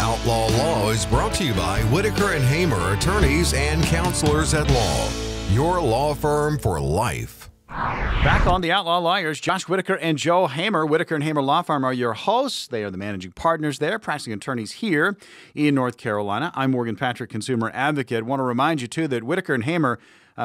Outlaw Law is brought to you by Whitaker and Hamer, attorneys and counselors at law. Your law firm for life. Back on the Outlaw Lawyers, Josh Whitaker and Joe Hamer. Whitaker and Hamer Law Firm are your hosts. They are the managing partners there, practicing attorneys here in North Carolina. I'm Morgan Patrick, consumer advocate. Want to remind you, too, that Whitaker and Hamer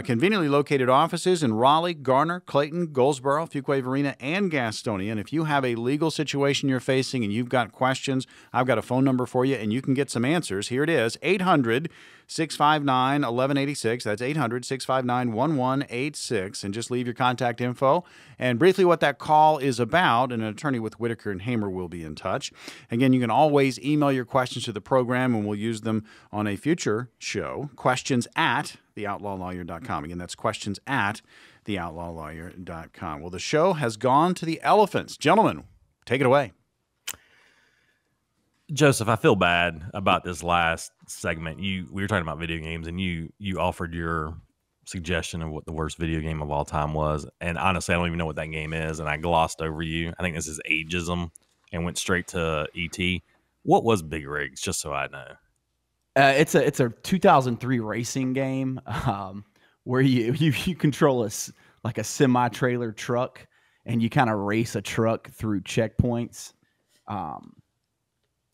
conveniently located offices in Raleigh, Garner, Clayton, Goldsboro, Fuquay-Varina, and Gastonia. And if you have a legal situation you're facing and you've got questions, I've got a phone number for you, and you can get some answers. Here it is, 800-659-1186. That's 800-659-1186. And just leave your contact info and briefly what that call is about. And an attorney with Whitaker and Hamer will be in touch. Again, you can always email your questions to the program, and we'll use them on a future show. Questions at theoutlawlawyer.com. Again, that's questions at theoutlawlawyer.com. Well, the show has gone to the elephants. Gentlemen, take it away. Joseph, I feel bad about this last segment. We were talking about video games, and you offered your suggestion of what the worst video game of all time was. And honestly, I don't even know what that game is, and I glossed over you. I think this is ageism and went straight to E.T. What was Big Rigs, just so I know? It's a 2003 racing game where you control a semi-trailer truck, and you kind of race a truck through checkpoints.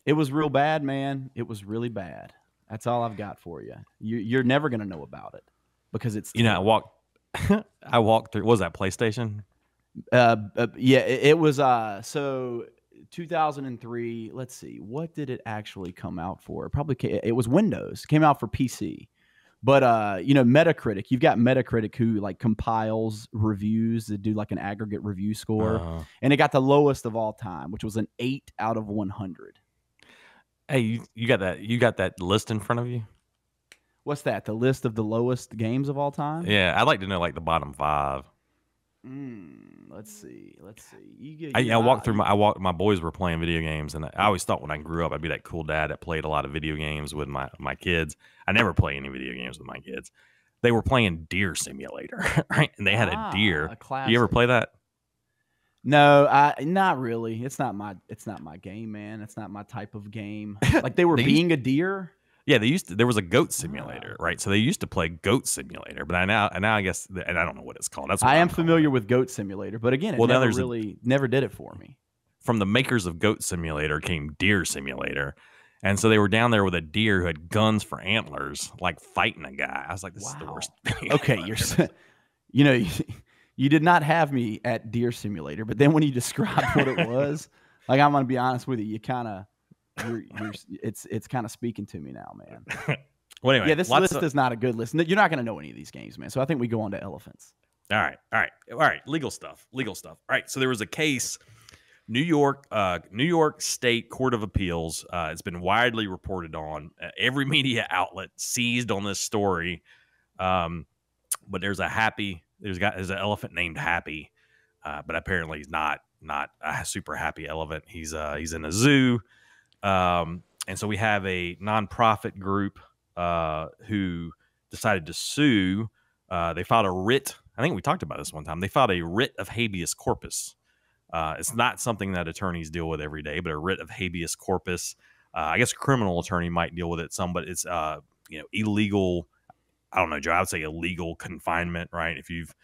It was real bad, man. It was really bad. That's all I've got for you. You're never gonna know about it because it's I walked through. What was that, PlayStation? Yeah, it was so 2003. Let's see, what did it actually come out for? It was Windows. It came out for PC. But Metacritic, you've got Metacritic who like compiles reviews that do like an aggregate review score, and it got the lowest of all time, which was an 8 out of 100. Hey, you got that list in front of you? What's that? The list of the lowest games of all time? Yeah, I'd like to know like the bottom 5. Let's see. I walked through. My boys were playing video games, and I always thought when I grew up I'd be that cool dad that played a lot of video games with my kids. I never play any video games with my kids. They were playing Deer Simulator, right? And they had a deer. A classic. You ever play that? No, not really. It's not my game, man. It's not my type of game. Like they were being a deer. Yeah, there was a goat simulator, right? So they used to play Goat Simulator, but now I guess, and I don't know what it's called. I am familiar with Goat Simulator, but again, never did it for me. From the makers of Goat Simulator came Deer Simulator, and so they were down there with a deer who had guns for antlers, like fighting a guy. I was like, this is the worst thing. Okay, you did not have me at Deer Simulator, but then when you described what it was, like I'm gonna be honest with you, you kind of. It's kind of speaking to me now, man. Well, anyway, yeah, this list is not a good list. You're not going to know any of these games, man. So I think we go on to elephants. All right. Legal stuff. All right. So there was a case, New York State Court of Appeals. It's been widely reported on. Every media outlet seized on this story. But there's an elephant named Happy, but apparently he's not a super happy elephant. He's in a zoo. And so we have a nonprofit group who decided to sue. They filed a writ. I think we talked about this one time. They filed a writ of habeas corpus. It's not something that attorneys deal with every day, but a writ of habeas corpus. I guess a criminal attorney might deal with it some, but it's illegal. I don't know, Joe. I would say illegal confinement, right? If you've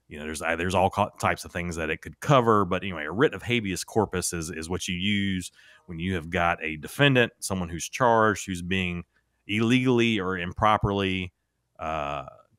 there's all types of things that it could cover. But anyway, a writ of habeas corpus is what you use when you have got a defendant, someone who's charged, who's being illegally or improperly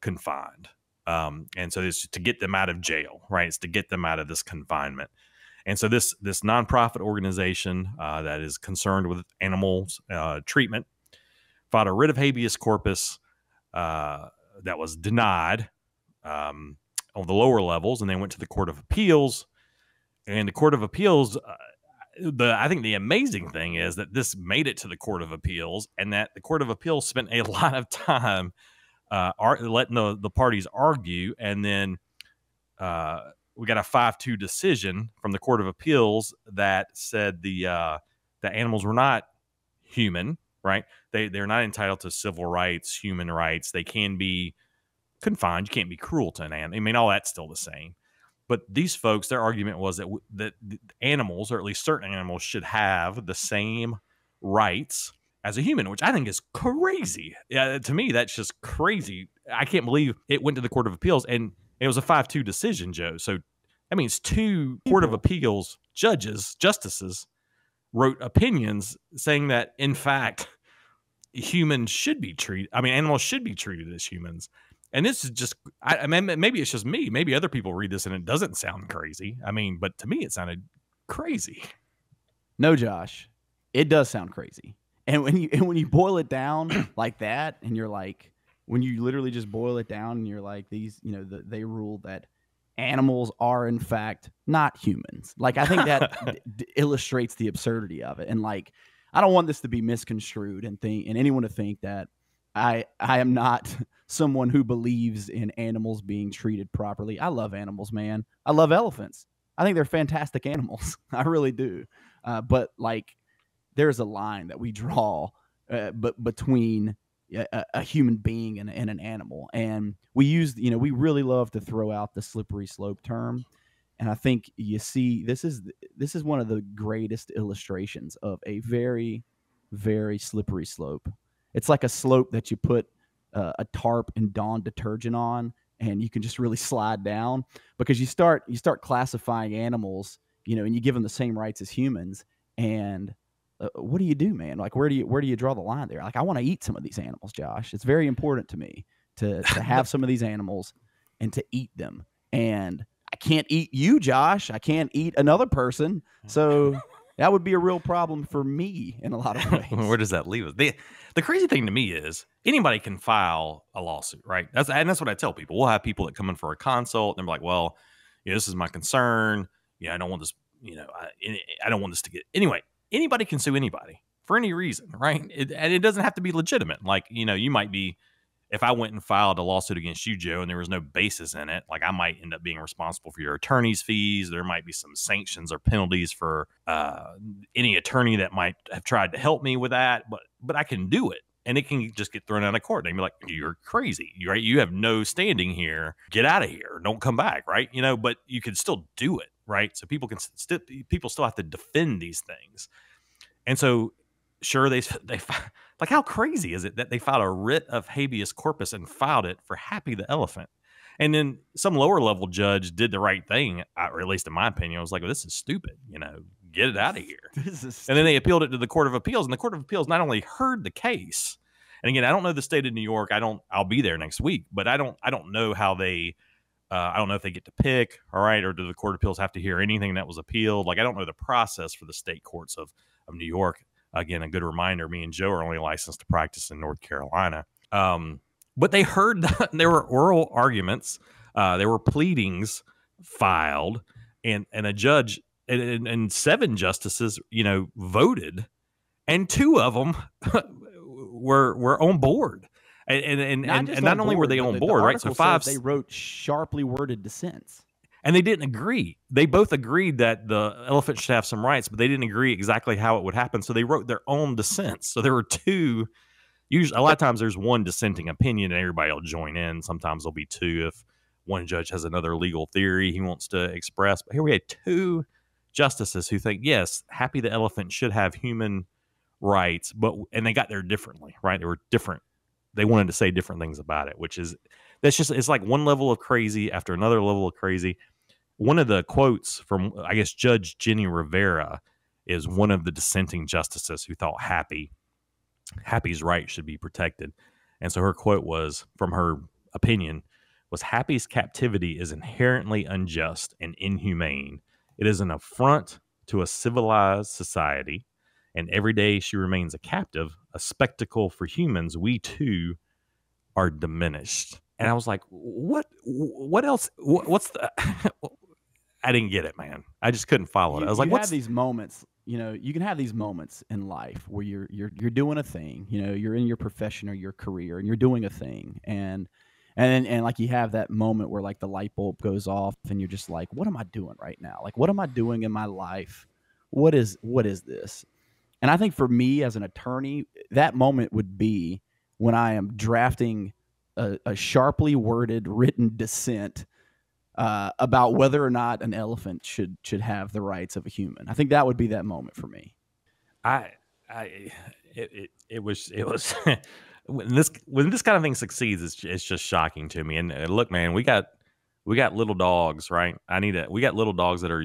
confined. And so it's to get them out of jail, right? It's to get them out of this confinement. And so this nonprofit organization that is concerned with animals treatment filed a writ of habeas corpus that was denied on the lower levels, and they went to the Court of Appeals. And the Court of Appeals, I think the amazing thing is that this made it to the Court of Appeals, and that the Court of Appeals spent a lot of time letting the parties argue, and then we got a 5-2 decision from the Court of Appeals that said the animals were not human, right? They're not entitled to civil rights, human rights. They can be confined. You can't be cruel to an animal. I mean, all that's still the same. But these folks, their argument was that animals, or at least certain animals, should have the same rights as a human, which I think is crazy. Yeah, to me, that's just crazy. I can't believe it went to the Court of Appeals, and it was a 5-2 decision, Joe. So that means 2 Court of Appeals justices wrote opinions saying that, in fact, humans should be treated. I mean, animals should be treated as humans. And this is just, I mean, maybe it's just me. Maybe other people read this and it doesn't sound crazy. I mean, but to me, it sounded crazy. No, Josh, it does sound crazy. And when you boil it down like that, and you're like, when you literally just boil it down, and you're like, these, they rule that animals are in fact not humans. Like, I think that illustrates the absurdity of it. And like, I don't want this to be misconstrued and anyone to think that I am not someone who believes in animals being treated properly. I love animals, man. I love elephants. I think they're fantastic animals. I really do. But like, there's a line that we draw between a human being and an animal. And we really love to throw out the slippery slope term. And I think you see, this is one of the greatest illustrations of a very, very slippery slope. It's like a slope that you put a tarp and Dawn detergent on, and you can just really slide down, because you start classifying animals, and you give them the same rights as humans. And what do you do, man? Like, where do you draw the line there? Like, I want to eat some of these animals, Josh. It's very important to me to have some of these animals and to eat them. And I can't eat you, Josh. I can't eat another person. So that would be a real problem for me in a lot of ways. Where does that leave us? The crazy thing to me is anybody can file a lawsuit, right? That's what I tell people. We'll have people that come in for a consult, and they're like, well, this is my concern. I don't want this, I don't want this to get, anyway, anybody can sue anybody for any reason, right? And it doesn't have to be legitimate. Like, you might be, if I went and filed a lawsuit against you, Joe, and there was no basis in it, like, I might end up being responsible for your attorney's fees. There might be some sanctions or penalties for any attorney that might have tried to help me with that, but I can do it. And it can just get thrown out of court. They can be like, you're crazy. Right? You have no standing here. Get out of here. Don't come back. Right? But you can still do it. Right? So people still have to defend these things. And so, sure, they like, how crazy is it that they filed a writ of habeas corpus and filed it for Happy the elephant? And then some lower level judge did the right thing, or at least in my opinion. I was like, well, this is stupid. Get it out of here. And then they appealed it to the Court of Appeals, and the Court of Appeals not only heard the case, and again, I don't know the state of New York. I'll be there next week, but I don't know how they. I don't know if they get to pick, all right, or do the Court of Appeals have to hear anything that was appealed? Like, I don't know the process for the state courts of New York. Again, a good reminder, me and Joe are only licensed to practice in North Carolina. But they heard that there were oral arguments, there were pleadings filed, and a judge and 7 justices, voted, and 2 of them were on board. And not only were they on board, right? So 5, they wrote sharply worded dissents. And they didn't agree. They both agreed that the elephant should have some rights, but they didn't agree exactly how it would happen. So they wrote their own dissents. So there were 2. Usually, a lot of times there's one dissenting opinion and everybody will join in. Sometimes there'll be 2 if one judge has another legal theory he wants to express. But here we had 2 justices who think, yes, Happy the elephant should have human rights, and they got there differently, right? They were different. They wanted to say different things about it, it's like one level of crazy after another level of crazy. One of the quotes from, I guess, Judge Jenny Rivera is one of the dissenting justices who thought Happy's rights should be protected. And so her quote was, from her opinion, was, Happy's captivity is inherently unjust and inhumane. It is an affront to a civilized society, and every day she remains a captive, a spectacle for humans, we too are diminished. And I was like, what else? What's the, I didn't get it, man. I just couldn't follow it. I was like, what's these moments? You can have these moments in life where you're doing a thing, you're in your profession or your career and you're doing a thing. And like, you have that moment where, like, the light bulb goes off and you're just like, what am I doing right now? Like, what am I doing in my life? What is this? And I think for me as an attorney, that moment would be when I am drafting a sharply worded written dissent about whether or not an elephant should have the rights of a human. I think that would be that moment for me. I It was when this kind of thing succeeds, it's just shocking to me. And look, man, we got little dogs, right? We got little dogs that are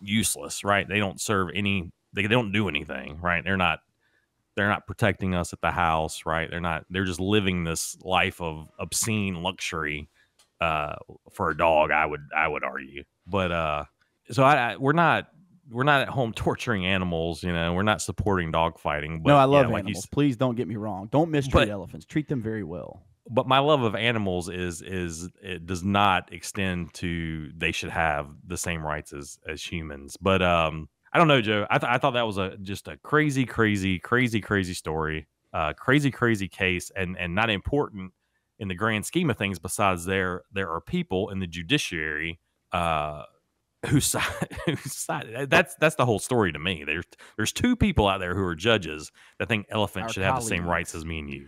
useless, right? They don't serve any. They don't do anything, right? They're not protecting us at the house, right? They're just living this life of obscene luxury for a dog, I would argue. But we're not at home torturing animals, we're not supporting dog fighting. But, no, I love animals. Please don't get me wrong. Don't mistreat elephants. Treat them very well. But my love of animals is it does not extend to they should have the same rights as humans. But I don't know, Joe. I thought that was just a crazy story, crazy case, and not important in the grand scheme of things. Besides, there are people in the judiciary who side. That's the whole story to me. There's two people out there who are judges that think elephants should have the same rights as me and you.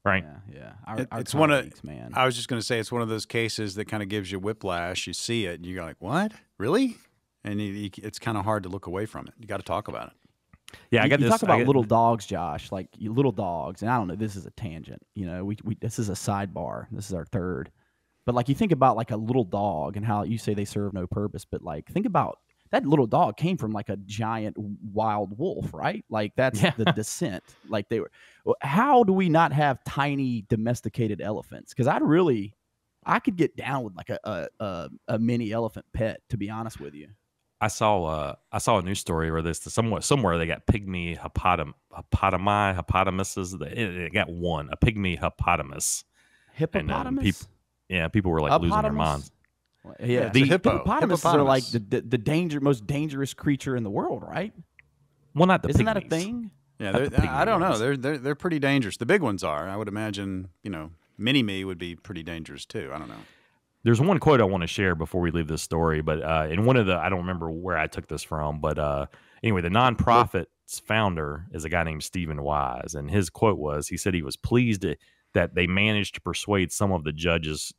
Right. Yeah. It's one of, man. I was just going to say, it's one of those cases that kind of gives you whiplash. You see it, and you're like, what? Really? And it's kind of hard to look away from it. You got to talk about it. Yeah, I got this. Talk about little dogs, Josh. Like little dogs, and I don't know. This is a tangent. This is a sidebar. This is our third. But like you think about like a little dog and how you say they serve no purpose. But like think about that little dog came from like a giant wild wolf, right? Like that's the descent. Like they were. How do we not have tiny domesticated elephants? Because I could get down with like a mini elephant pet. To be honest with you. I saw a news story where somewhere they got pygmy hippopotamuses. They got one, a pygmy hippopotamus. Hippopotamus? People were like losing their minds. Yeah, the hippopotamuses are like the most dangerous creature in the world, right? Well, not the Isn't pygmies. that a thing? Yeah, I don't know. They're pretty dangerous. The big ones are. I would imagine, mini me would be pretty dangerous too. I don't know. There's one quote I want to share before we leave this story, but in one of I don't remember where I took this from, but anyway, the nonprofit's founder is a guy named Stephen Wise, and his quote was, he said he was pleased that they managed to persuade some of the judges,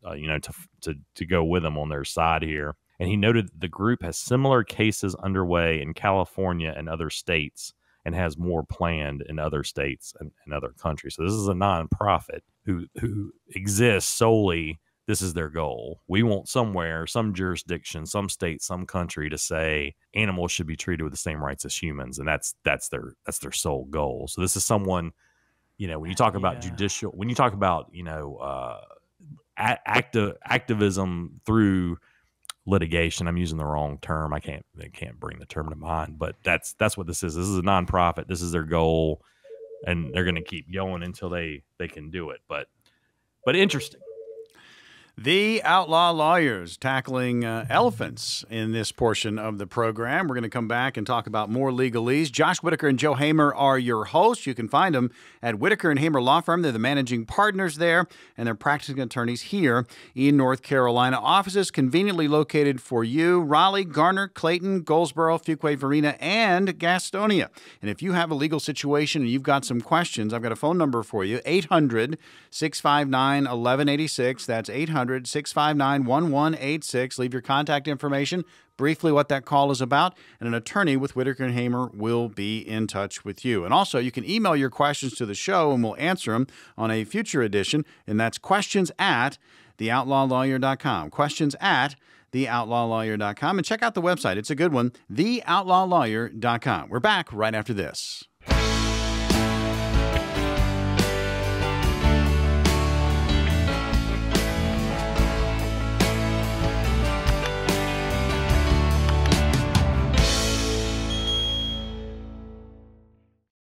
to go with them on their side here. And he noted that the group has similar cases underway in California and other states, and has more planned in other states and other countries. So this is a nonprofit who exists solely. This is their goal. We want somewhere, some jurisdiction, some state, some country to say animals should be treated with the same rights as humans, and that's their sole goal. So this is someone, when you talk about judicial, when you talk about activism through litigation. I'm using the wrong term. I can't bring the term to mind, but that's what this is. This is a nonprofit. This is their goal, and they're going to keep going until they can do it. But interesting. The Outlaw Lawyers tackling elephants in this portion of the program. We're going to come back and talk about more legalese. Josh Whitaker and Joe Hamer are your hosts. You can find them at Whitaker and Hamer Law Firm. They're the managing partners there, and they're practicing attorneys here in North Carolina. Offices conveniently located for you: Raleigh, Garner, Clayton, Goldsboro, Fuquay, Varina, and Gastonia. And if you have a legal situation and you've got some questions, I've got a phone number for you: 800-659-1186. That's 800-659-1186. Leave your contact information, briefly what that call is about, and an attorney with Whitaker and Hamer will be in touch with you. And also, you can email your questions to the show, and we'll answer them on a future edition, and that's questions@theoutlawlawyer.com. Questions@theoutlawlawyer.com. And check out the website. It's a good one, theoutlawlawyer.com. We're back right after this.